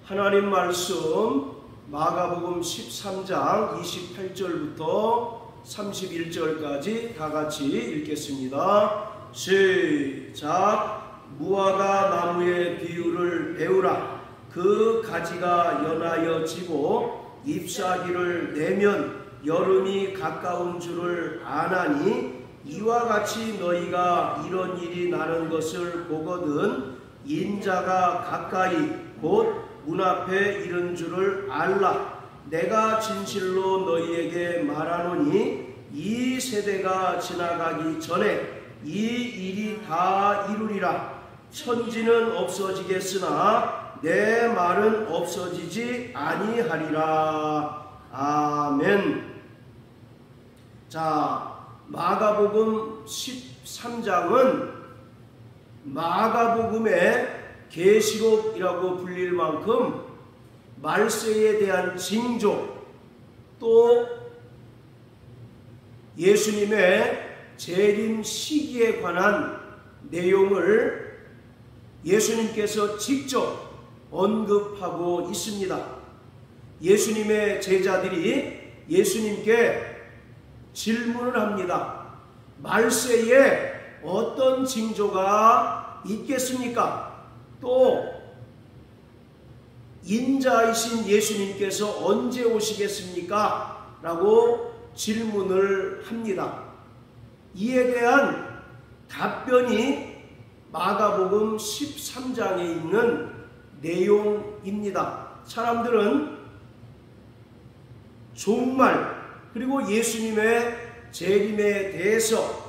하나님 말씀 마가복음 13장 28절부터 31절까지 다 같이 읽겠습니다. 시작. 무화과 나무의 비유를 배우라. 그 가지가 연하여 지고 잎사귀를 내면 여름이 가까운 줄을 아나니 이와 같이 너희가 이런 일이 나는 것을 보거든 인자가 가까이 곧 문 앞에 이른 줄을 알라. 내가 진실로 너희에게 말하노니 이 세대가 지나가기 전에 이 일이 다 이루리라. 천지는 없어지겠으나 내 말은 없어지지 아니하리라. 아멘. 자, 마가복음 13장은 마가복음의 계시록이라고 불릴 만큼 말세에 대한 징조, 또 예수님의 재림 시기에 관한 내용을 예수님께서 직접 언급하고 있습니다. 예수님의 제자들이 예수님께 질문을 합니다. 말세에 어떤 징조가 있겠습니까? 또 인자이신 예수님께서 언제 오시겠습니까? 라고 질문을 합니다. 이에 대한 답변이 마가복음 13장에 있는 내용입니다. 사람들은 종말 그리고 예수님의 재림에 대해서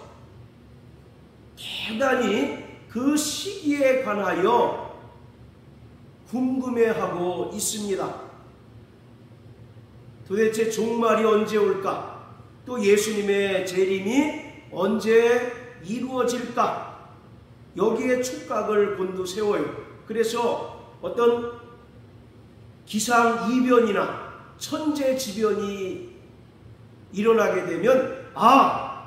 대단히 그 시기에 관하여 궁금해하고 있습니다. 도대체 종말이 언제 올까? 또 예수님의 재림이 언제 이루어질까? 여기에 촉각을 곤두세워요. 그래서 어떤 기상이변이나 천재지변이 일어나게 되면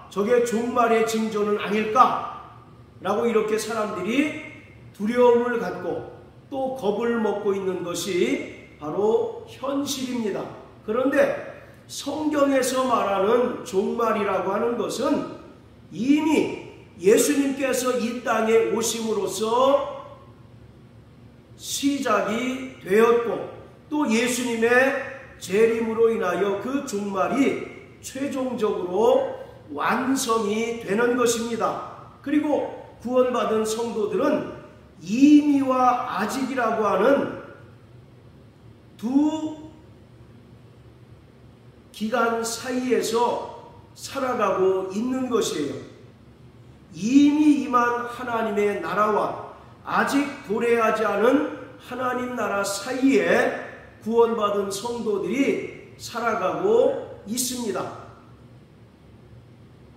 저게 종말의 징조는 아닐까? 라고 이렇게 사람들이 두려움을 갖고 또 겁을 먹고 있는 것이 바로 현실입니다. 그런데 성경에서 말하는 종말이라고 하는 것은 이미 예수님께서 이 땅에 오심으로써 시작이 되었고 또 예수님의 재림으로 인하여 그 종말이 최종적으로 완성이 되는 것입니다. 그리고 구원받은 성도들은 이미와 아직이라고 하는 두 기간 사이에서 살아가고 있는 것이에요. 이미 임한 하나님의 나라와 아직 도래하지 않은 하나님 나라 사이에 구원받은 성도들이 살아가고 있습니다.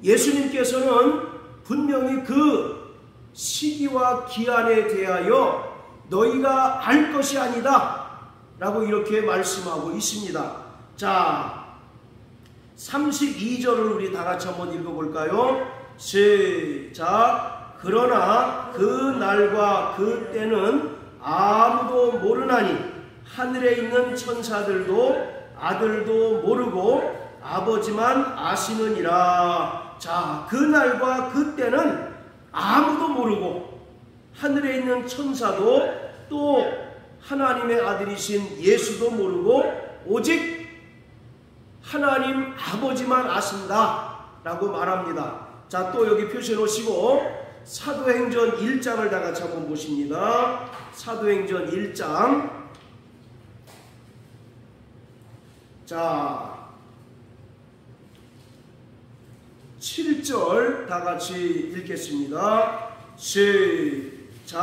예수님께서는 분명히 그 시기와 기한에 대하여 너희가 알 것이 아니다 라고 이렇게 말씀하고 있습니다. 자, 32절을 우리 다같이 한번 읽어볼까요? 시작. 그러나 그 날과 그 때는 아무도 모르나니 하늘에 있는 천사들도 아들도 모르고 아버지만 아시느니라. 자, 그 날과 그 때는 아무도 모르고 하늘에 있는 천사도 또 하나님의 아들이신 예수도 모르고 오직 하나님 아버지만 아신다 라고 말합니다. 자, 또 여기 표시해 놓으시고 사도행전 1장을 다 같이 한번 보십니다. 사도행전 1장. 자, 7절 다 같이 읽겠습니다. 시작.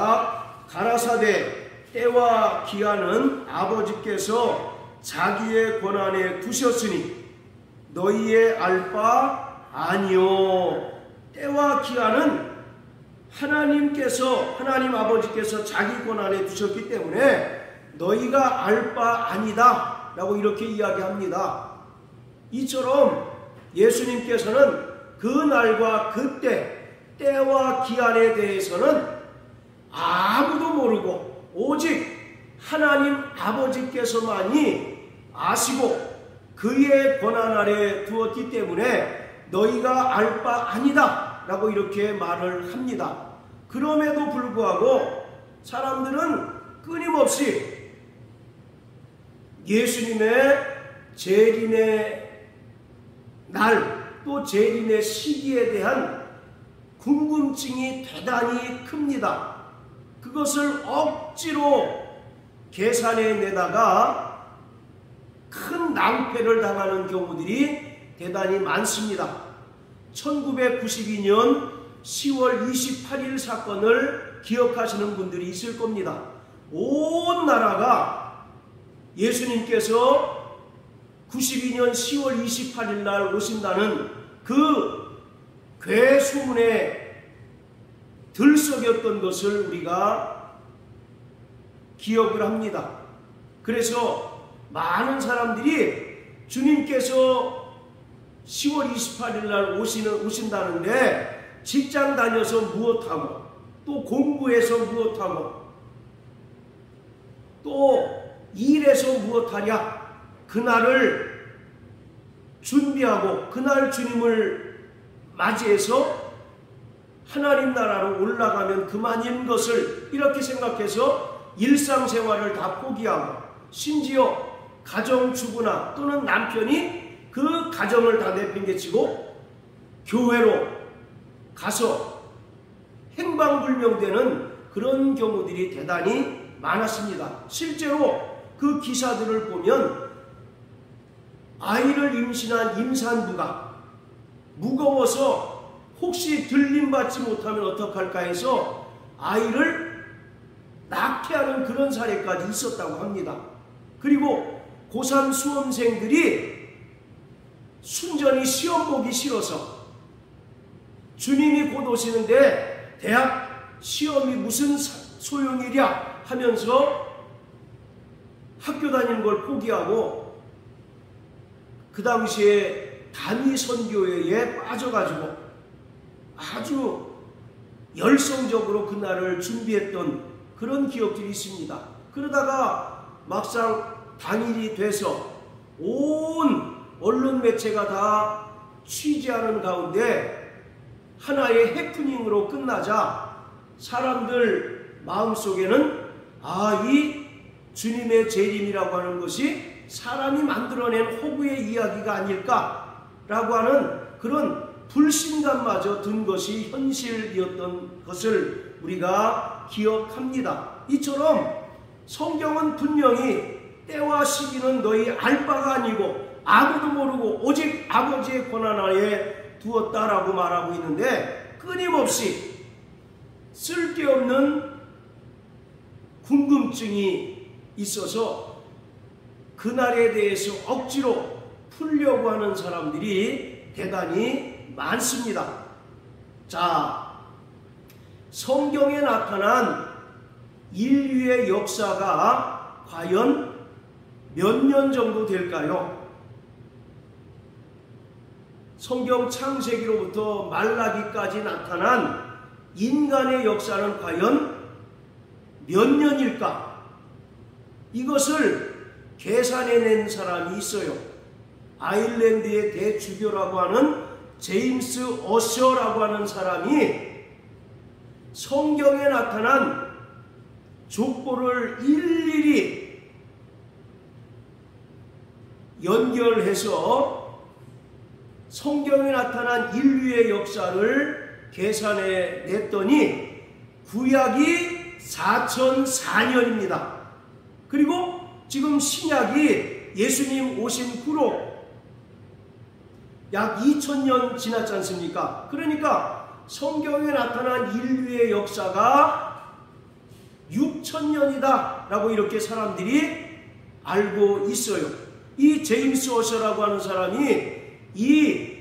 가라사대 때와 기한은 아버지께서 자기의 권한에 두셨으니 너희의 알 바 아니요. 때와 기한은 하나님 아버지께서 자기 권한에 두셨기 때문에 너희가 알 바 아니다 라고 이렇게 이야기합니다. 이처럼 예수님께서는 그 날과 그때 때와 기한에 대해서는 아무도 모르고 오직 하나님 아버지께서만이 아시고 그의 권한 아래 두었기 때문에 너희가 알 바 아니다 라고 이렇게 말을 합니다. 그럼에도 불구하고 사람들은 끊임없이 예수님의 재림의 날 또 재림의 시기에 대한 궁금증이 대단히 큽니다. 그것을 억지로 계산해 내다가 큰 낭패를 당하는 경우들이 대단히 많습니다. 1992년 10월 28일 사건을 기억하시는 분들이 있을 겁니다. 온 나라가 예수님께서 92년 10월 28일 날 오신다는 그 괴소문에 들썩였던 것을 우리가 기억을 합니다. 그래서 많은 사람들이 주님께서 10월 28일 날 오신다는데 직장 다녀서 무엇하고 또 공부해서 무엇하고 또 일해서 무엇하랴 그날을 준비하고 그날 주님을 맞이해서 하나님 나라로 올라가면 그만인 것을 이렇게 생각해서 일상생활을 다 포기하고 심지어 가정주부나 또는 남편이 그 가정을 다 내팽개치고 교회로 가서 행방불명되는 그런 경우들이 대단히 많았습니다. 실제로 그 기사들을 보면 아이를 임신한 임산부가 무거워서 혹시 들림받지 못하면 어떡할까 해서 아이를 낙태하는 그런 사례까지 있었다고 합니다. 그리고 고3 수험생들이 순전히 시험 보기 싫어서 주님이 곧 오시는데 대학 시험이 무슨 소용이랴 하면서 학교 다니는 걸 포기하고 그 당시에 단위 선교회에 빠져가지고 아주 열성적으로 그날을 준비했던 그런 기억들이 있습니다. 그러다가 막상 당일이 돼서 온 언론 매체가 다 취재하는 가운데 하나의 해프닝으로 끝나자 사람들 마음속에는 이 주님의 재림이라고 하는 것이 사람이 만들어낸 호구의 이야기가 아닐까라고 하는 그런 불신감마저 든 것이 현실이었던 것을 우리가 기억합니다. 이처럼 성경은 분명히 때와 시기는 너희 알 바가 아니고 아무도 모르고 오직 아버지의 권한 아래 두었다라고 말하고 있는데 끊임없이 쓸데없는 궁금증이 있어서 그날에 대해서 억지로 풀려고 하는 사람들이 대단히 많습니다. 자, 성경에 나타난 인류의 역사가 과연 몇 년 정도 될까요? 성경 창세기로부터 말라기까지 나타난 인간의 역사는 과연 몇 년일까? 이것을 계산해낸 사람이 있어요. 아일랜드의 대주교라고 하는 제임스 어셔라고 하는 사람이 성경에 나타난 족보를 일일이 연결해서 성경에 나타난 인류의 역사를 계산해 냈더니 구약이 4004년입니다. 그리고 지금 신약이 예수님 오신 후로 약 2000년 지났지 않습니까? 그러니까 성경에 나타난 인류의 역사가 6000년이다 라고 이렇게 사람들이 알고 있어요. 이 제임스 어셔라고 하는 사람이 이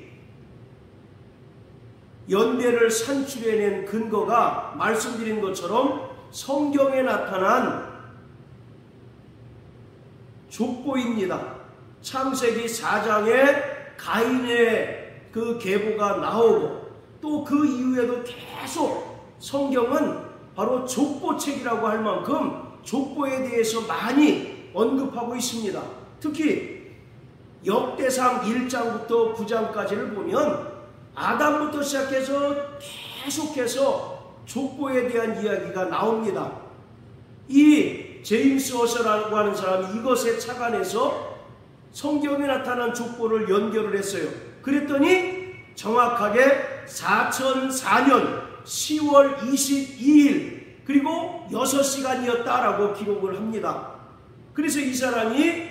연대를 산출해낸 근거가 말씀드린 것처럼 성경에 나타난 족보입니다. 창세기 4장에 가인의 그 계보가 나오고 또 그 이후에도 계속 성경은 바로 족보책이라고 할 만큼 족보에 대해서 많이 언급하고 있습니다. 특히 역대상 1장부터 9장까지를 보면 아담부터 시작해서 계속해서 족보에 대한 이야기가 나옵니다. 이 제임스 어셔라고 하는 사람이 이것에 착안해서 성경에 나타난 족보를 연결을 했어요. 그랬더니 정확하게 4004년 10월 22일 그리고 6시간이었다라고 기록을 합니다. 그래서 이 사람이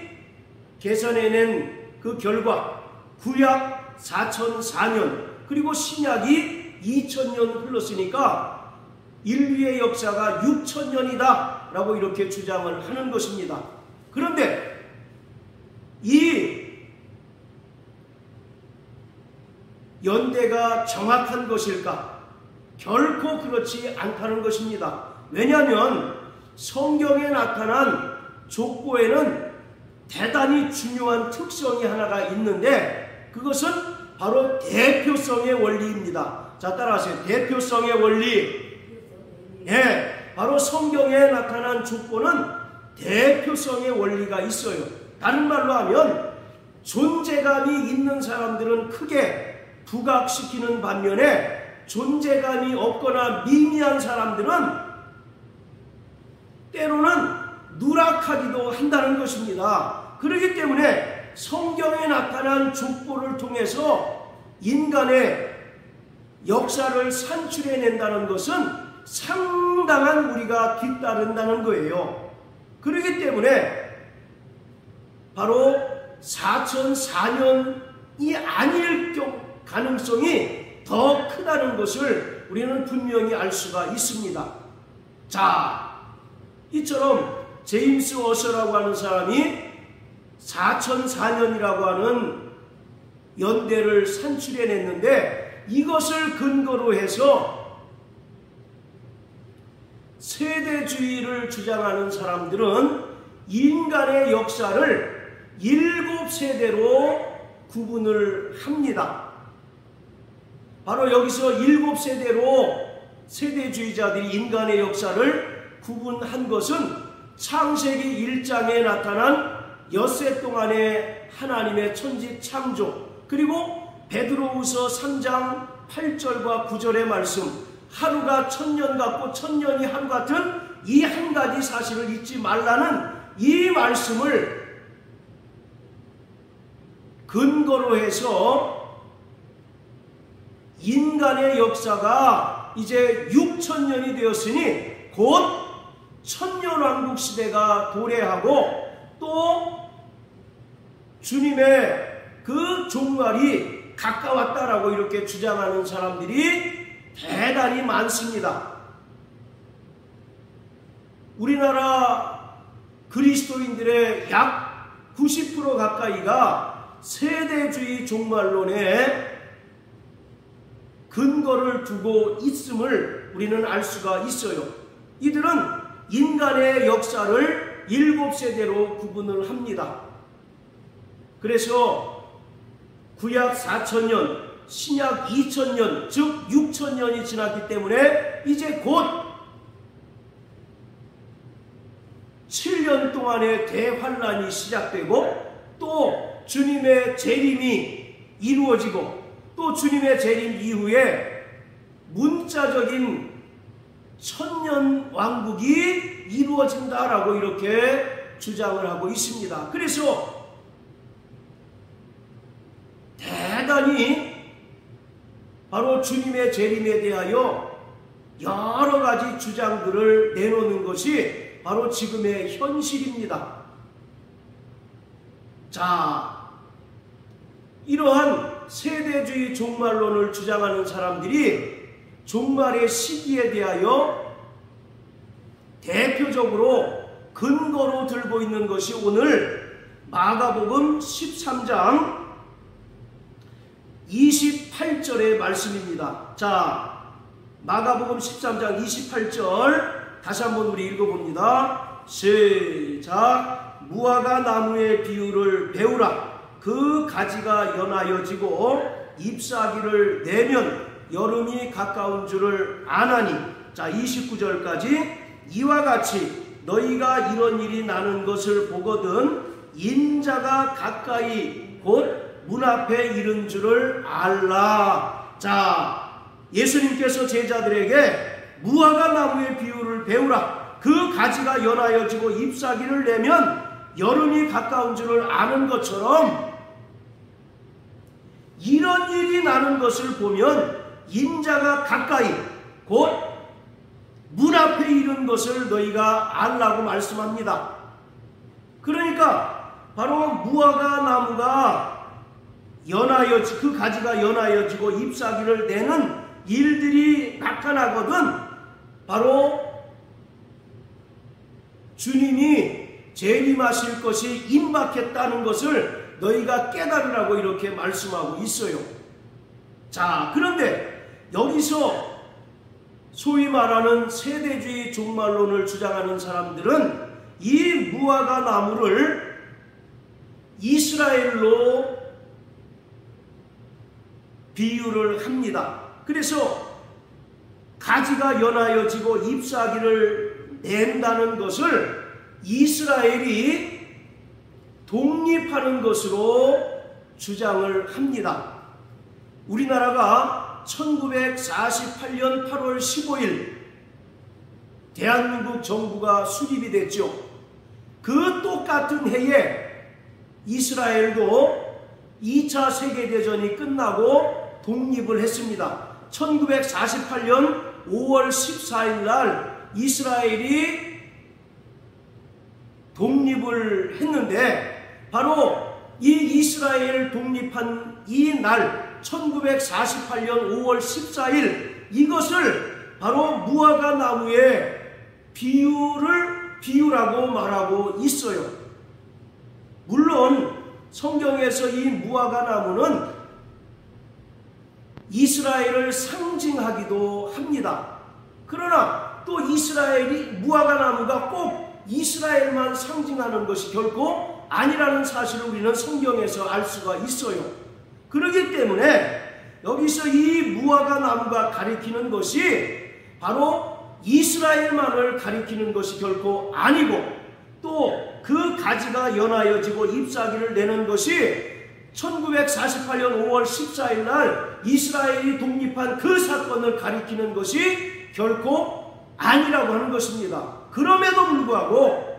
계산해낸 그 결과 구약 4004년 그리고 신약이 2000년 흘렀으니까 인류의 역사가 6000년이다 라고 이렇게 주장을 하는 것입니다. 그런데 이 연대가 정확한 것일까? 결코 그렇지 않다는 것입니다. 왜냐하면 성경에 나타난 족보에는 대단히 중요한 특성이 하나가 있는데 그것은 바로 대표성의 원리입니다. 자, 따라하세요. 대표성의 원리. 예, 바로 성경에 나타난 족보는 대표성의 원리가 있어요. 다른 말로 하면 존재감이 있는 사람들은 크게 부각시키는 반면에 존재감이 없거나 미미한 사람들은 때로는 누락하기도 한다는 것입니다. 그렇기 때문에 성경에 나타난 족보를 통해서 인간의 역사를 산출해낸다는 것은 상당한 우리가 뒤따른다는 거예요. 그렇기 때문에 바로 4004년이 아닐 가능성이 더 크다는 것을 우리는 분명히 알 수가 있습니다. 자, 이처럼 제임스 어셔라고 하는 사람이 4004년이라고 하는 연대를 산출해냈는데 이것을 근거로 해서 세대주의를 주장하는 사람들은 인간의 역사를 7세대로 구분을 합니다. 바로 여기서 7세대로 세대주의자들이 인간의 역사를 구분한 것은 창세기 1장에 나타난 엿새 동안의 하나님의 천지 창조 그리고 베드로후서 3장 8절과 9절의 말씀 하루가 1000년 같고 1000년이 하루 같은 이 한 가지 사실을 잊지 말라는 이 말씀을 근거로 해서 인간의 역사가 이제 6000년이 되었으니 곧 천년왕국 시대가 도래하고 또 주님의 그 종말이 가까웠다라고 이렇게 주장하는 사람들이 대단히 많습니다. 우리나라 그리스도인들의 약 90% 가까이가 세대주의 종말론에 근거를 두고 있음을 우리는 알 수가 있어요. 이들은 인간의 역사를 7세대로 구분을 합니다. 그래서 구약 4000년, 신약 2000년, 즉 6000년이 지났기 때문에 이제 곧 7년 동안의 대환란이 시작되고 또 주님의 재림이 이루어지고 또 주님의 재림 이후에 문자적인 천년 왕국이 이루어진다라고 이렇게 주장을 하고 있습니다. 그래서 대단히 바로 주님의 재림에 대하여 여러 가지 주장들을 내놓는 것이 바로 지금의 현실입니다. 자, 이러한 세대주의 종말론을 주장하는 사람들이 종말의 시기에 대하여 대표적으로 근거로 들고 있는 것이 오늘 마가복음 13장 28절의 말씀입니다. 자, 마가복음 13장 28절 다시 한번 우리 읽어봅니다. 시작. 무화과 나무의 비유를 배우라. 그 가지가 연하여지고 잎사귀를 내면 여름이 가까운 줄을 아나니. 자, 29절까지 이와 같이 너희가 이런 일이 나는 것을 보거든 인자가 가까이 곧 문 앞에 이른 줄을 알라. 자, 예수님께서 제자들에게 무화과 나무의 비유를 배우라. 그 가지가 연하여지고 잎사귀를 내면 여름이 가까운 줄을 아는 것처럼 이런 일이 나는 것을 보면 인자가 가까이 곧 문 앞에 이른 것을 너희가 알라고 말씀합니다. 그러니까 바로 무화과 나무가 그 가지가 연하여지고 잎사귀를 내는 일들이 나타나거든 바로 주님이 재림하실 것이 임박했다는 것을 너희가 깨달으라고 이렇게 말씀하고 있어요. 자, 그런데 여기서 소위 말하는 세대주의 종말론을 주장하는 사람들은 이 무화과 나무를 이스라엘로 비유를 합니다. 그래서 가지가 연하여지고 잎사귀를 낸다는 것을 이스라엘이 독립하는 것으로 주장을 합니다. 우리나라가 1948년 8월 15일 대한민국 정부가 수립이 됐죠. 그 똑같은 해에 이스라엘도 2차 세계대전이 끝나고 독립을 했습니다. 1948년 5월 14일 날 이스라엘이 독립을 했는데 바로 이 이스라엘 독립한 이 날 1948년 5월 14일 이것을 바로 무화과 나무의 비유라고 말하고 있어요. 물론 성경에서 이 무화과 나무는 이스라엘을 상징하기도 합니다. 그러나 또 이스라엘이 무화과 나무가 꼭 이스라엘만 상징하는 것이 결코 아니라는 사실을 우리는 성경에서 알 수가 있어요. 그렇기 때문에 여기서 이 무화과 나무가 가리키는 것이 바로 이스라엘만을 가리키는 것이 결코 아니고 또 그 가지가 연하여지고 잎사귀를 내는 것이 1948년 5월 14일 날 이스라엘이 독립한 그 사건을 가리키는 것이 결코 아니라고 하는 것입니다. 그럼에도 불구하고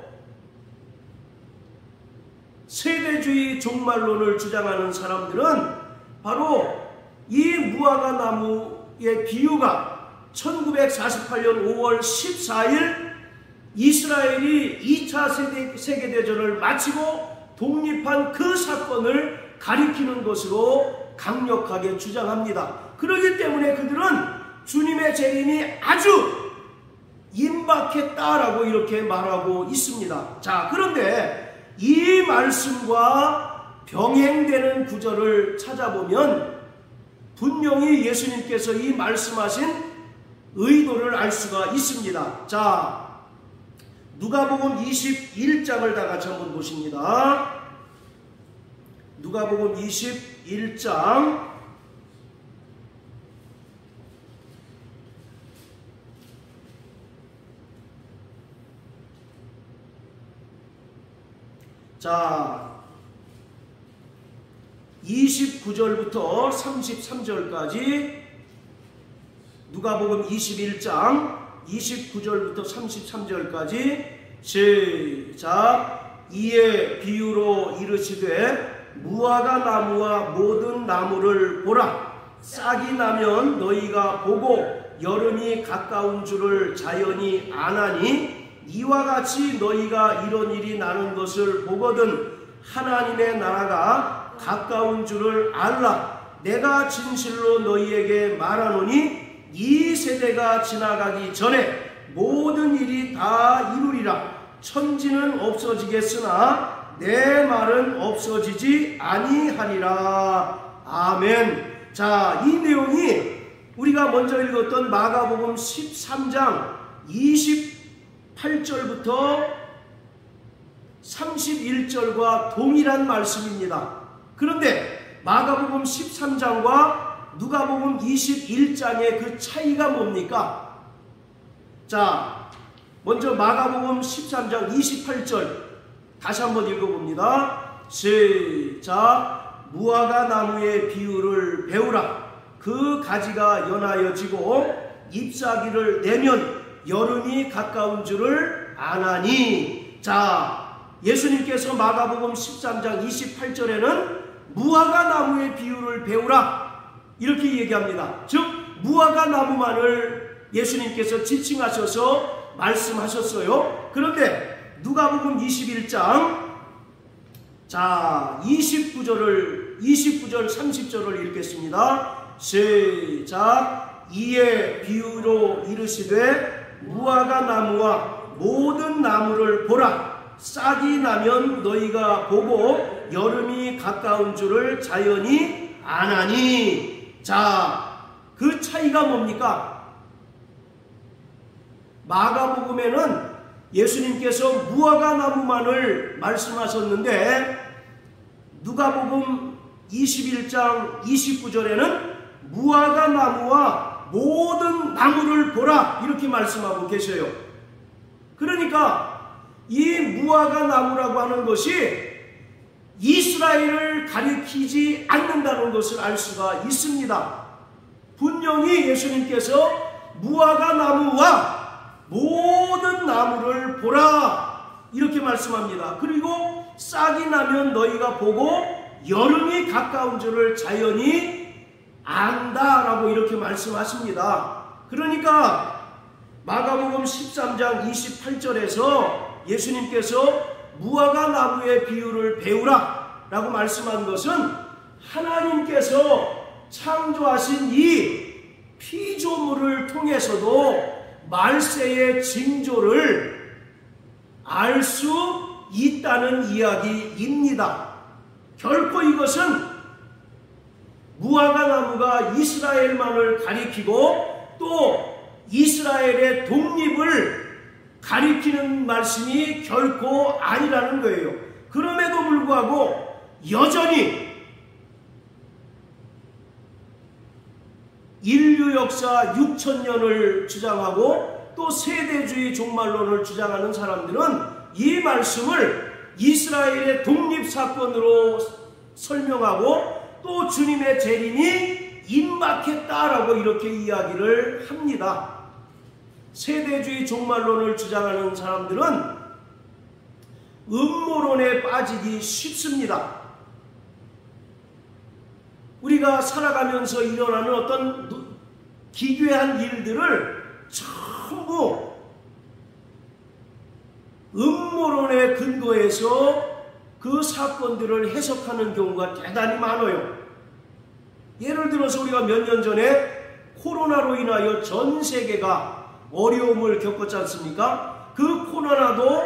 세대주의 종말론을 주장하는 사람들은 바로 이 무화과 나무의 비유가 1948년 5월 14일 이스라엘이 2차 세계대전을 마치고 독립한 그 사건을 가리키는 것으로 강력하게 주장합니다. 그렇기 때문에 그들은 주님의 재림이 아주 임박했다라고 이렇게 말하고 있습니다. 자, 그런데 이 말씀과 병행되는 구절을 찾아보면 분명히 예수님께서 이 말씀하신 의도를 알 수가 있습니다. 자, 누가복음 21장을 다 같이 한번 보십니다. 누가복음 21장 자 29절부터 33절까지 누가복음 21장 29절부터 33절까지 시작. 이에 비유로 이르시되 무화과 나무와 모든 나무를 보라. 싹이 나면 너희가 보고 여름이 가까운 줄을 자연히 아나니 이와 같이 너희가 이런 일이 나는 것을 보거든 하나님의 나라가 가까운 줄을 알라. 내가 진실로 너희에게 말하노니 이 세대가 지나가기 전에 모든 일이 다 이루리라. 천지는 없어지겠으나 내 말은 없어지지 아니하리라. 아멘. 자, 이 내용이 우리가 먼저 읽었던 마가복음 13장 28절부터 31절과 동일한 말씀입니다. 그런데 마가복음 13장과 누가복음 21장의 그 차이가 뭡니까? 자, 먼저 마가복음 13장 28절 다시 한번 읽어봅니다. 시작. 무화과 나무의 비유를 배우라. 그 가지가 연하여지고 잎사귀를 내면 여름이 가까운 줄을 아나니. 자, 예수님께서 마가복음 13장 28절에는 무화과 나무의 비유를 배우라 이렇게 얘기합니다. 즉 무화과 나무만을 예수님께서 지칭하셔서 말씀하셨어요. 그런데 누가복음 21장 자 29절 30절을 읽겠습니다. 시작. 이에 비유로 이르시되 무화과 나무와 모든 나무를 보라. 싹이 나면 너희가 보고 여름이 가까운 줄을 자연히 아나니. 자, 그 차이가 뭡니까? 마가복음에는 예수님께서 무화과 나무만을 말씀하셨는데 누가복음 21장 29절에는 무화과 나무와 모든 나무를 보라 이렇게 말씀하고 계셔요. 그러니까 이 무화과 나무라고 하는 것이 이스라엘을 가리키지 않는다는 것을 알 수가 있습니다. 분명히 예수님께서 무화과 나무와 모든 나무를 보라 이렇게 말씀합니다. 그리고 싹이 나면 너희가 보고 여름이 가까운 줄을 자연히 안다라고 이렇게 말씀하십니다. 그러니까 마가복음 13장 28절에서 예수님께서 무화과 나무의 비유를 배우라 라고 말씀한 것은 하나님께서 창조하신 이 피조물을 통해서도 말세의 징조를 알 수 있다는 이야기입니다. 결코 이것은 무화과 나무가 이스라엘만을 가리키고 또 이스라엘의 독립을 가리키는 말씀이 결코 아니라는 거예요. 그럼에도 불구하고 여전히 인류 역사 6,000년을 주장하고 또 세대주의 종말론을 주장하는 사람들은 이 말씀을 이스라엘의 독립사건으로 설명하고 또 주님의 재림이 임박했다라고 이렇게 이야기를 합니다. 세대주의 종말론을 주장하는 사람들은 음모론에 빠지기 쉽습니다. 우리가 살아가면서 일어나는 어떤 기괴한 일들을 전부 음모론에 근거해서 그 사건들을 해석하는 경우가 대단히 많아요. 예를 들어서 우리가 몇 년 전에 코로나로 인하여 전 세계가 어려움을 겪었지 않습니까? 그 코로나도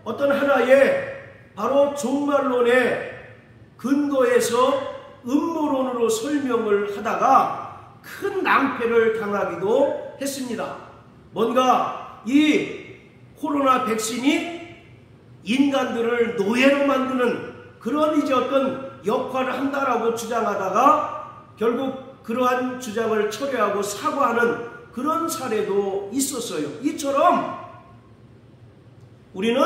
어떤 하나의 바로 종말론에 근거해서 음모론으로 설명을 하다가 큰 낭패를 당하기도 했습니다. 뭔가 이 코로나 백신이 인간들을 노예로 만드는 그런 이제 어떤 역할을 한다라고 주장하다가 결국 그러한 주장을 철회하고 사과하는 그런 사례도 있었어요. 이처럼 우리는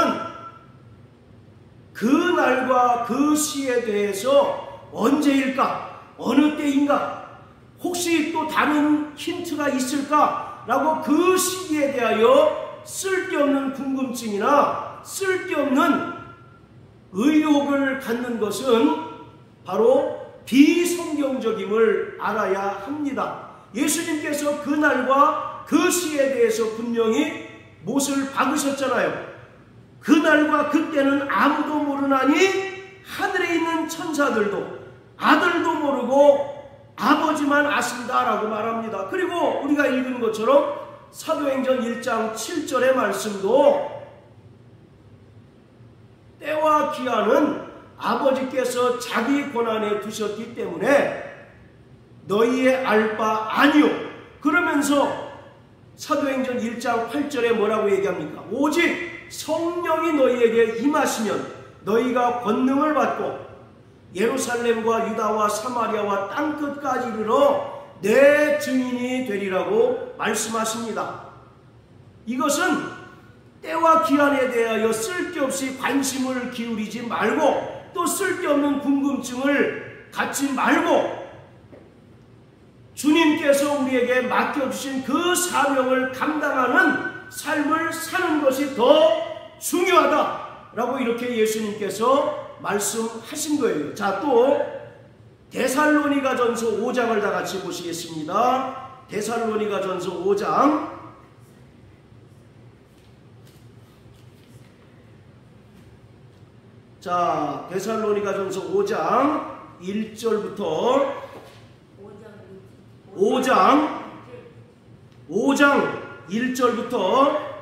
그 날과 그 시에 대해서 언제일까? 어느 때인가? 혹시 또 다른 힌트가 있을까? 라고 그 시기에 대하여 쓸데없는 궁금증이나 쓸데없는 의혹을 갖는 것은 바로 비성경적임을 알아야 합니다. 예수님께서 그 날과 그 시에 대해서 분명히 못을 박으셨잖아요. 그 날과 그때는 아무도 모르나니 하늘에 있는 천사들도 아들도 모르고 아버지만 아신다라고 말합니다. 그리고 우리가 읽은 것처럼 사도행전 1장 7절의 말씀도 때와 기한은 아버지께서 자기 권한에 두셨기 때문에 너희의 알 바 아니요. 그러면서 사도행전 1장 8절에 뭐라고 얘기합니까? 오직 성령이 너희에게 임하시면 너희가 권능을 받고 예루살렘과 유다와 사마리아와 땅끝까지 이르러 내 증인이 되리라고 말씀하십니다. 이것은 때와 기한에 대하여 쓸데없이 관심을 기울이지 말고 또 쓸데없는 궁금증을 갖지 말고 주님께서 우리에게 맡겨주신 그 사명을 감당하는 삶을 사는 것이 더 중요하다라고 이렇게 예수님께서 말씀하신 거예요. 자, 또 데살로니가전서 5장을 다 같이 보시겠습니다. 데살로니가전서 5장 자, 데살로니가전서 5장 1절부터 5장 1절부터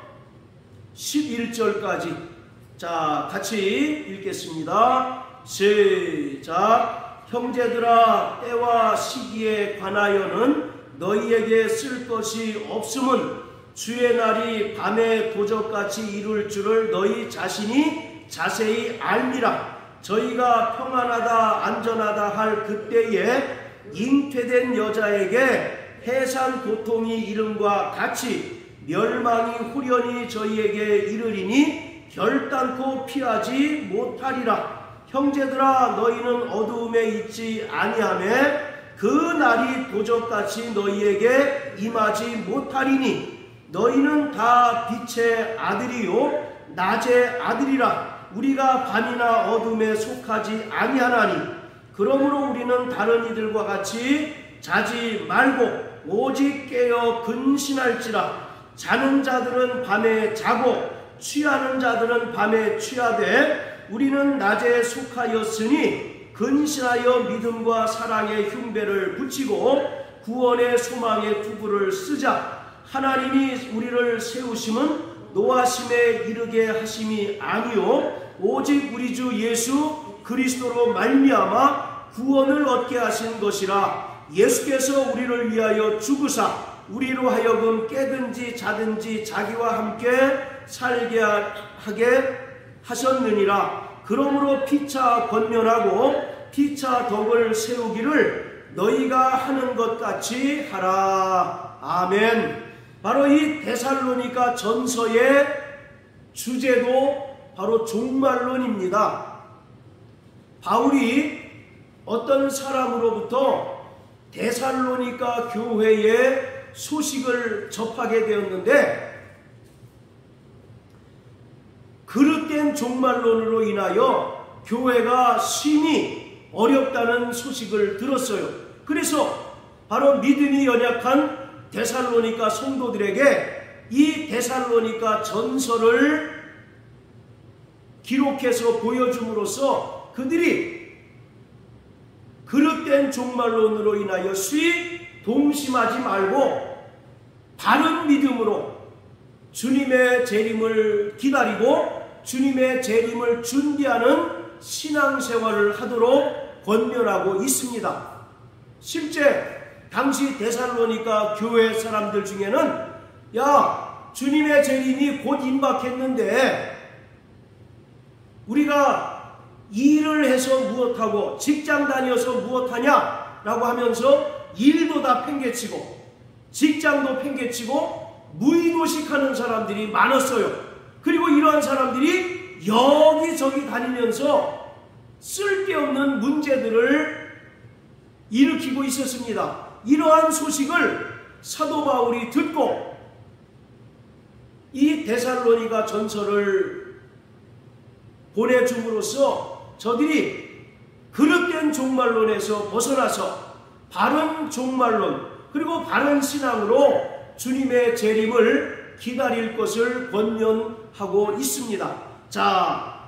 11절까지 자, 같이 읽겠습니다. 시작. 형제들아, 때와 시기에 관하여는 너희에게 쓸 것이 없음은 주의 날이 밤에 도적같이 이룰 줄을 너희 자신이 자세히 알미라. 저희가 평안하다 안전하다 할 그때에 잉태된 여자에게 해산 고통이 이름과 같이 멸망이 후련히 저희에게 이르리니 결단코 피하지 못하리라. 형제들아, 너희는 어두움에 있지 아니하매 그 날이 도적같이 너희에게 임하지 못하리니 너희는 다 빛의 아들이요 낮의 아들이라. 우리가 밤이나 어둠에 속하지 아니하나니 그러므로 우리는 다른 이들과 같이 자지 말고 오직 깨어 근신할지라. 자는 자들은 밤에 자고 취하는 자들은 밤에 취하되 우리는 낮에 속하였으니 근신하여 믿음과 사랑의 흉배를 붙이고 구원의 소망의 투구를 쓰자. 하나님이 우리를 세우심은 노하심에 이르게 하심이 아니요 오직 우리 주 예수 그리스도로 말미암아 구원을 얻게 하신 것이라. 예수께서 우리를 위하여 죽으사 우리로 하여금 깨든지 자든지 자기와 함께 살게 하게 하셨느니라. 그러므로 피차 권면하고 피차 덕을 세우기를 너희가 하는 것 같이 하라. 아멘. 바로 이 데살로니가 전서의 주제도 바로 종말론입니다. 바울이 어떤 사람으로부터 데살로니가 교회의 소식을 접하게 되었는데 그릇된 종말론으로 인하여 교회가 심히 어렵다는 소식을 들었어요. 그래서 바로 믿음이 연약한 데살로니가 성도들에게 이 데살로니가 전서를 기록해서 보여줌으로써 그들이 그릇된 종말론으로 인하여 수히 동심하지 말고 바른 믿음으로 주님의 재림을 기다리고 주님의 재림을 준비하는 신앙생활을 하도록 권면하고 있습니다. 실제 당시 데살로니가 교회 사람들 중에는 야, 주님의 재림이 곧 임박했는데 우리가 일을 해서 무엇하고 직장 다녀서 무엇하냐 라고 하면서 일도 다 팽개치고 직장도 팽개치고 무의도식하는 사람들이 많았어요. 그리고 이러한 사람들이 여기저기 다니면서 쓸데없는 문제들을 일으키고 있었습니다. 이러한 소식을 사도 바울이 듣고 이 데살로니가 전서를 보내줌으로써 저들이 그릇된 종말론에서 벗어나서 바른 종말론 그리고 바른 신앙으로 주님의 재림을 기다릴 것을 권면하고 있습니다. 자,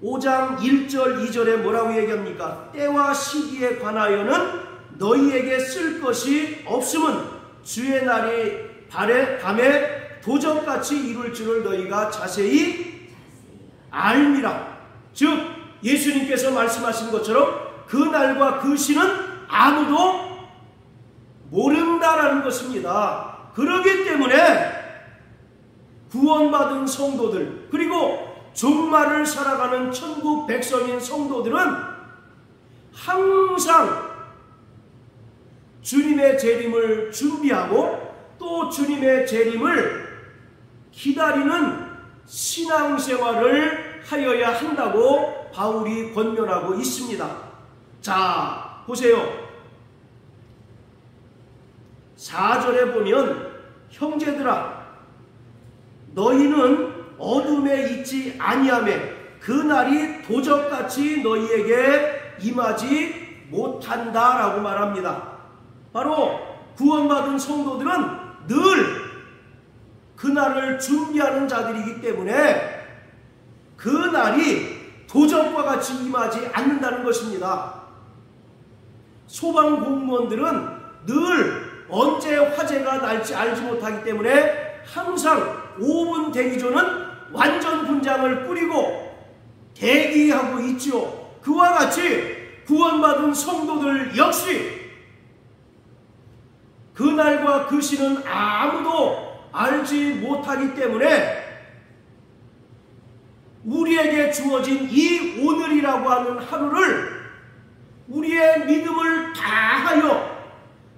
5장 1절 2절에 뭐라고 얘기합니까? 때와 시기에 관하여는 너희에게 쓸 것이 없음은 주의 날이 밤에 도적같이 이룰 줄을 너희가 자세히 알미라. 즉 예수님께서 말씀하신 것처럼 그 날과 그 시는 아무도 모른다라는 것입니다. 그렇기 때문에 구원받은 성도들 그리고 종말을 살아가는 천국 백성인 성도들은 항상 주님의 재림을 준비하고 또 주님의 재림을 기다리는 신앙생활을 하여야 한다고 바울이 권면하고 있습니다. 자, 보세요. 4절에 보면 형제들아 너희는 어둠에 있지 아니하매 그 날이 도적같이 너희에게 임하지 못한다 라고 말합니다. 바로 구원받은 성도들은 늘 그날을 준비하는 자들이기 때문에 그 날이 도적과 같이 임하지 않는다는 것입니다. 소방공무원들은 늘 언제 화재가 날지 알지 못하기 때문에 항상 5분 대기조는 완전 분장을 꾸리고 대기하고 있지요. 그와 같이 구원받은 성도들 역시 그날과 그 시는 아무도 알지 못하기 때문에 우리에게 주어진 이 오늘이라고 하는 하루를 우리의 믿음을 다하여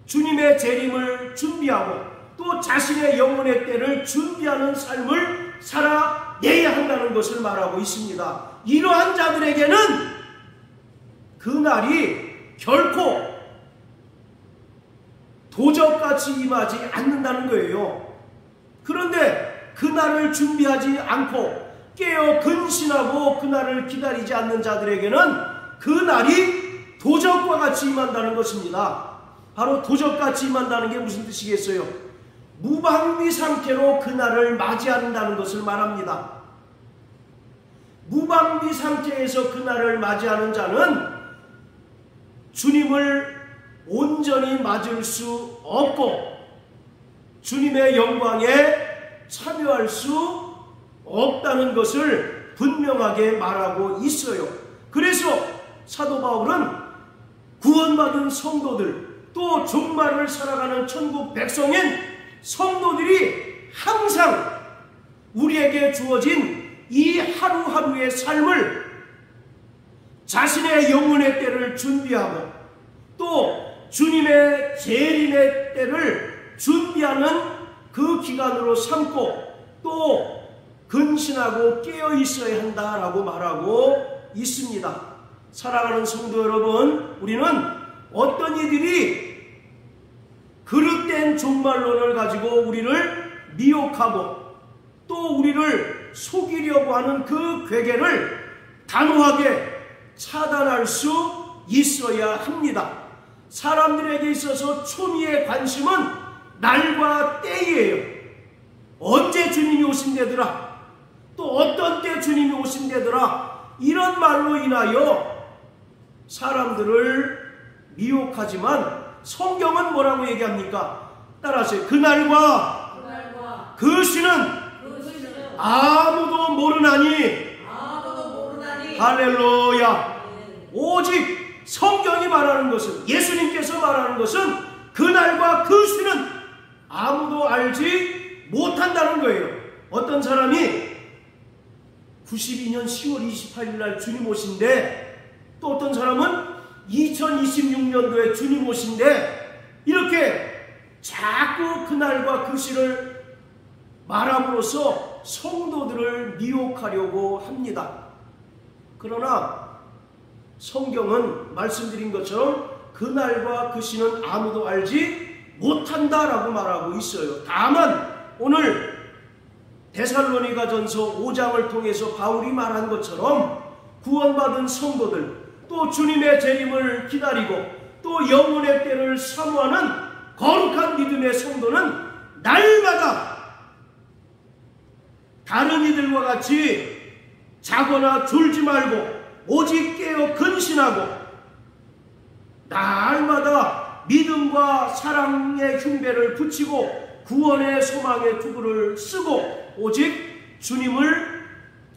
주님의 재림을 준비하고 또 자신의 영혼의 때를 준비하는 삶을 살아내야 한다는 것을 말하고 있습니다. 이러한 자들에게는 그날이 결코 도적같이 임하지 않는다는 거예요. 그런데 그날을 준비하지 않고 깨어 근신하고 그날을 기다리지 않는 자들에게는 그날이 도적과 같이 임한다는 것입니다. 바로 도적같이 임한다는 게 무슨 뜻이겠어요? 무방비 상태로 그날을 맞이한다는 것을 말합니다. 무방비 상태에서 그날을 맞이하는 자는 주님을 온전히 맞을 수 없고 주님의 영광에 참여할 수 없다는 것을 분명하게 말하고 있어요. 그래서 사도 바울은 구원받은 성도들 또 종말을 살아가는 천국 백성인 성도들이 항상 우리에게 주어진 이 하루하루의 삶을 자신의 영혼의 때를 준비하고 또 주님의 재림의 때를 준비하는 그 기간으로 삼고 또 근신하고 깨어 있어야 한다라고 말하고 있습니다. 사랑하는 성도 여러분, 우리는 어떤 이들이 그릇된 종말론을 가지고 우리를 미혹하고 또 우리를 속이려고 하는 그 괴계를 단호하게 차단할 수 있어야 합니다. 사람들에게 있어서 초미의 관심은 날과 때이에요. 언제 주님이 오신대더라, 또 어떤 때 주님이 오신대더라, 이런 말로 인하여 사람들을 미혹하지만 성경은 뭐라고 얘기합니까? 따라하세요. 그날과 그 시는 아무도 모르나니. 할렐루야. 오직 성경이 말하는 것은, 예수님께서 말하는 것은 그날과 그 시는 아무도 알지 못한다는 거예요. 어떤 사람이 92년 10월 28일 날 주님 오신대, 또 어떤 사람은 2026년도에 주님 오신대, 이렇게 자꾸 그날과 그 시를 말함으로써 성도들을 미혹하려고 합니다. 그러나 성경은 말씀드린 것처럼 그날과 그 시는 아무도 알지 못한다라고 말하고 있어요. 다만 오늘 데살로니가전서 5장을 통해서 바울이 말한 것처럼 구원받은 성도들, 또 주님의 재림을 기다리고 또 영혼의 때를 사모하는 거룩한 믿음의 성도는 날마다 다른 이들과 같이 자거나 졸지 말고 오직 깨어 근신하고 날마다 믿음과 사랑의 흉배를 붙이고 구원의 소망의 투구를 쓰고 오직 주님을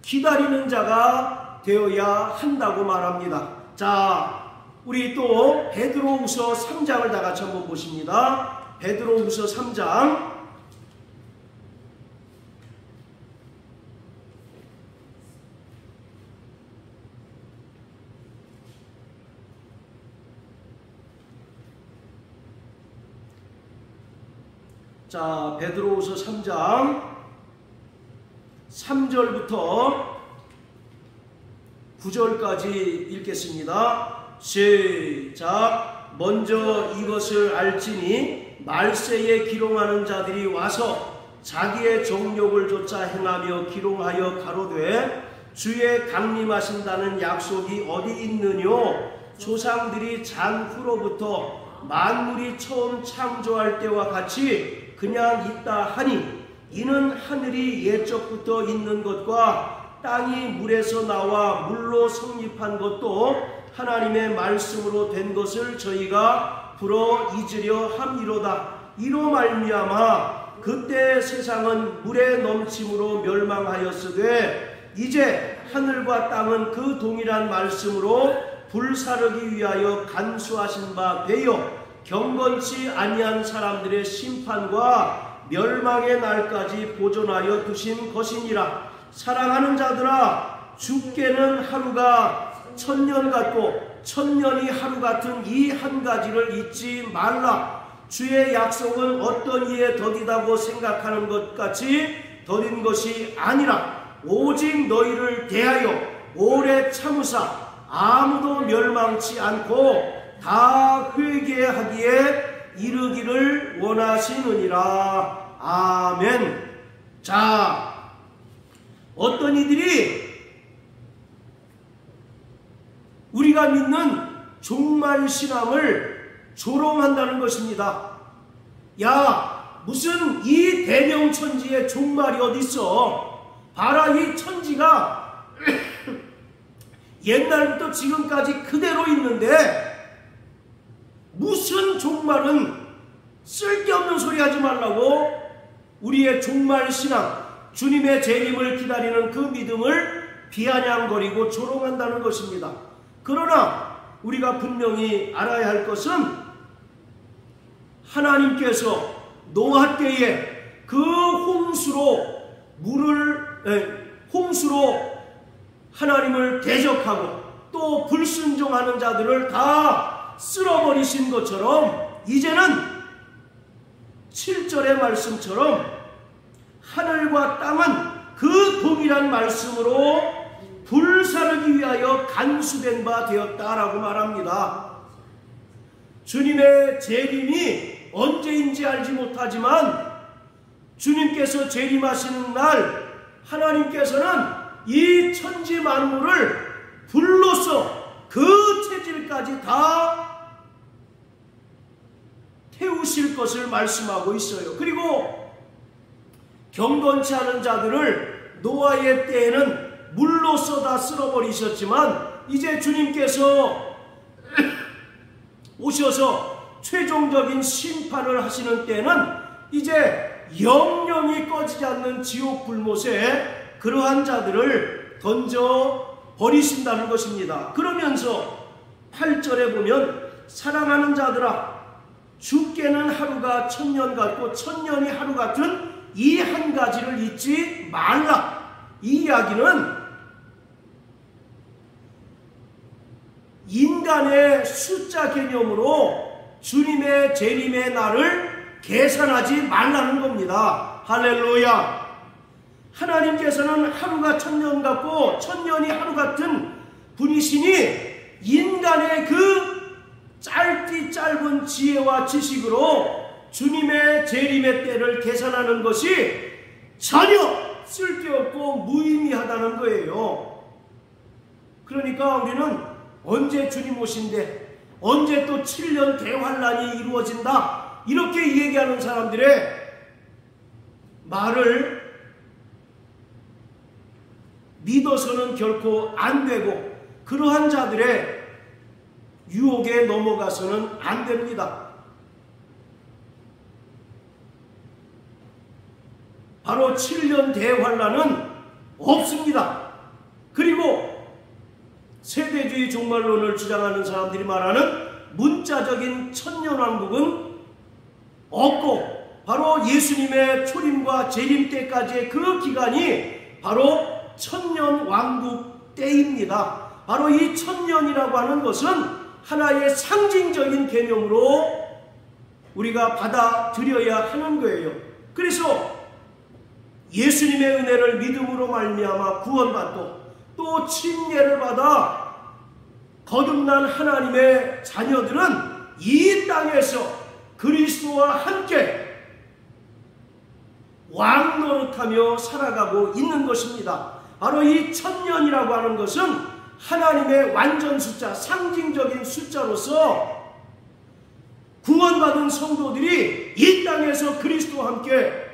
기다리는 자가 되어야 한다고 말합니다. 자, 우리 또 베드로후서 3장을 다 같이 한번 보십니다. 베드로후서 3장. 자, 베드로후서 3장 3절부터 9절까지 읽겠습니다. 시작. 먼저 이것을 알지니 말세에 기롱하는 자들이 와서 자기의 정욕을 좇아 행하며 기롱하여 가로되 주의 강림하신다는 약속이 어디 있느뇨? 조상들이 장후로부터 만물이 처음 창조할 때와 같이 그냥 있다 하니 이는 하늘이 옛적부터 있는 것과 땅이 물에서 나와 물로 성립한 것도 하나님의 말씀으로 된 것을 저희가 불어 잊으려 함이로다. 이로 말미암아 그때 세상은 물의 넘침으로 멸망하였으되 이제 하늘과 땅은 그 동일한 말씀으로 불사르기 위하여 간수하신 바 되어 경건치 아니한 사람들의 심판과 멸망의 날까지 보존하여 두신 것이니라. 사랑하는 자들아, 주께는 하루가 천년 같고 천년이 하루 같은 이 한 가지를 잊지 말라. 주의 약속은 어떤 이에 더디다고 생각하는 것 같이 더딘 것이 아니라 오직 너희를 대하여 오래 참으사 아무도 멸망치 않고 다 회개하기에 이르기를 원하시느니라. 아멘. 자, 어떤 이들이 우리가 믿는 종말 신앙을 조롱한다는 것입니다. 야, 무슨 이 대명천지의 종말이 어디 있어? 봐라, 이 천지가 옛날부터 지금까지 그대로 있는데 무슨 종말은 쓸데없는 소리 하지 말라고 우리의 종말 신앙, 주님의 재림을 기다리는 그 믿음을 비아냥거리고 조롱한다는 것입니다. 그러나 우리가 분명히 알아야 할 것은 하나님께서 노아 때에 그 홍수로 하나님을 대적하고 또 불순종하는 자들을 다 쓸어버리신 것처럼 이제는 7절의 말씀처럼 하늘과 땅은 그 동일한 말씀으로 불사르기 위하여 간수된 바 되었다라고 말합니다. 주님의 재림이 언제인지 알지 못하지만 주님께서 재림하시는 날 하나님께서는 이 천지 만물을 불로써 그 체질까지 다 태우실 것을 말씀하고 있어요. 그리고 경건치 않은 자들을 노아의 때에는 물로써 다 쓸어버리셨지만 이제 주님께서 오셔서 최종적인 심판을 하시는 때는 이제 영영이 꺼지지 않는 지옥 불못에 그러한 자들을 던져 버리신다는 것입니다. 그러면서 8절에 보면 사랑하는 자들아, 주께는 하루가 천년 같고 천년이 하루 같은 이 한 가지를 잊지 말라. 이 이야기는 인간의 숫자 개념으로 주님의 재림의 날을 계산하지 말라는 겁니다. 할렐루야. 하나님께서는 하루가 천년 같고 천년이 하루 같은 분이시니 인간의 그 짧은 지혜와 지식으로 주님의 재림의 때를 계산하는 것이 전혀 쓸데없고 무의미하다는 거예요. 그러니까 우리는 언제 주님 오신대, 언제 또 7년 대환란이 이루어진다, 이렇게 얘기하는 사람들의 말을 믿어서는 결코 안 되고 그러한 자들의 유혹에 넘어가서는 안 됩니다. 바로 7년 대환란은 없습니다. 그리고 세대주의 종말론을 주장하는 사람들이 말하는 문자적인 천년왕국은 없고 바로 예수님의 초림과 재림 때까지의 그 기간이 바로 천년왕국 때입니다. 바로 이 천년이라고 하는 것은 하나의 상징적인 개념으로 우리가 받아들여야 하는 거예요. 그래서 예수님의 은혜를 믿음으로 말미암아 구원받고 또 침례를 받아 거듭난 하나님의 자녀들은 이 땅에서 그리스도와 함께 왕노릇하며 살아가고 있는 것입니다. 바로 이 천년이라고 하는 것은 하나님의 완전 숫자, 상징적인 숫자로서 구원받은 성도들이 이 땅에서 그리스도와 함께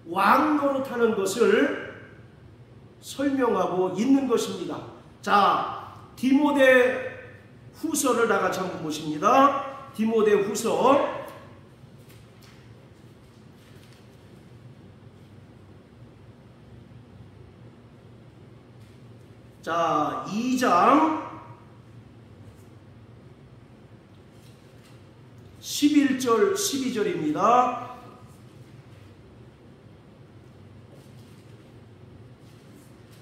왕노릇하는 것을 설명하고 있는 것입니다. 자, 디모데 후서를 다 같이 한번 보십니다. 디모데 후서 자, 2장 11절 12절입니다.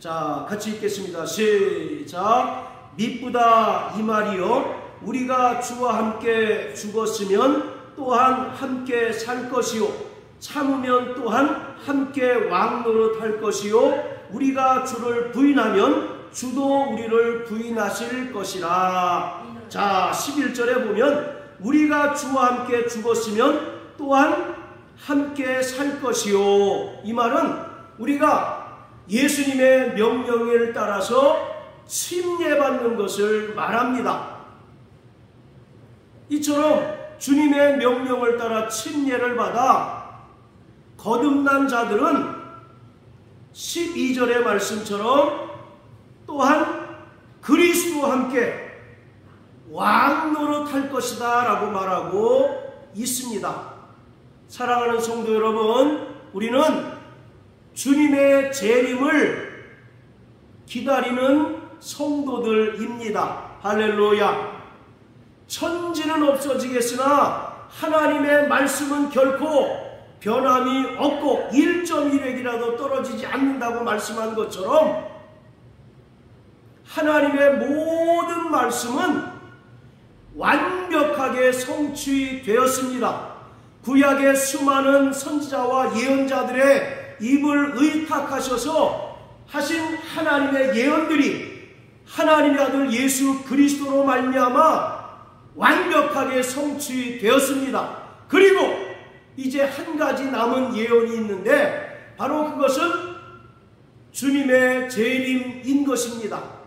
자, 같이 읽겠습니다. 시작. 미쁘다 이 말이요, 우리가 주와 함께 죽었으면 또한 함께 살 것이요, 참으면 또한 함께 왕노릇할 것이요, 우리가 주를 부인하면 주도 우리를 부인하실 것이라. 자, 11절에 보면 우리가 주와 함께 죽었으면 또한 함께 살 것이요, 이 말은 우리가 예수님의 명령을 따라서 침례받는 것을 말합니다. 이처럼 주님의 명령을 따라 침례를 받아 거듭난 자들은 12절의 말씀처럼 또한 그리스도와 함께 왕노릇할 것이다 라고 말하고 있습니다. 사랑하는 성도 여러분, 우리는 주님의 재림을 기다리는 성도들입니다. 할렐루야. 천지는 없어지겠으나 하나님의 말씀은 결코 변함이 없고 1.1획이라도 떨어지지 않는다고 말씀한 것처럼 하나님의 모든 말씀은 완벽하게 성취되었습니다. 구약의 수많은 선지자와 예언자들의 입을 의탁하셔서 하신 하나님의 예언들이 하나님의 아들 예수 그리스도로 말미암아 완벽하게 성취되었습니다. 그리고 이제 한 가지 남은 예언이 있는데 바로 그것은 주님의 재림인 것입니다.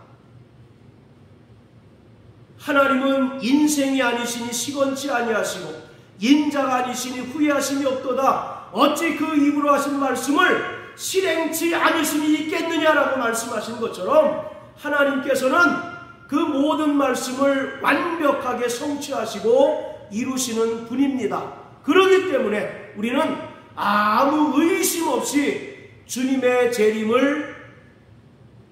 하나님은 인생이 아니시니 시건치 아니하시고 인자가 아니시니 후회하심이 없도다. 어찌 그 입으로 하신 말씀을 실행치 않으심이 있겠느냐라고 말씀하신 것처럼 하나님께서는 그 모든 말씀을 완벽하게 성취하시고 이루시는 분입니다. 그렇기 때문에 우리는 아무 의심 없이 주님의 재림을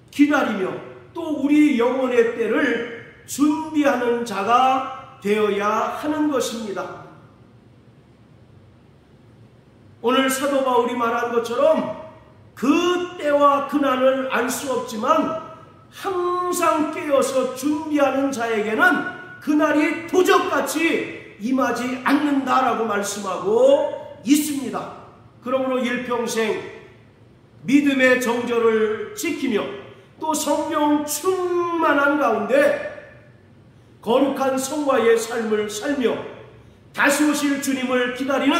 기다리며 또 우리 영혼의 때를 준비하는 자가 되어야 하는 것입니다. 오늘 사도 바울이 말한 것처럼 그 때와 그날을 알 수 없지만 항상 깨어서 준비하는 자에게는 그날이 도적같이 임하지 않는다라고 말씀하고 있습니다. 그러므로 일평생 믿음의 정절을 지키며 또 성령 충만한 가운데 거룩한 성화의 삶을 살며 다시 오실 주님을 기다리는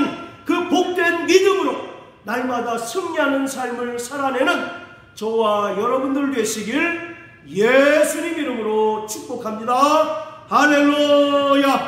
그 복된 믿음으로 날마다 승리하는 삶을 살아내는 저와 여러분들 되시길 예수님 이름으로 축복합니다. 할렐루야.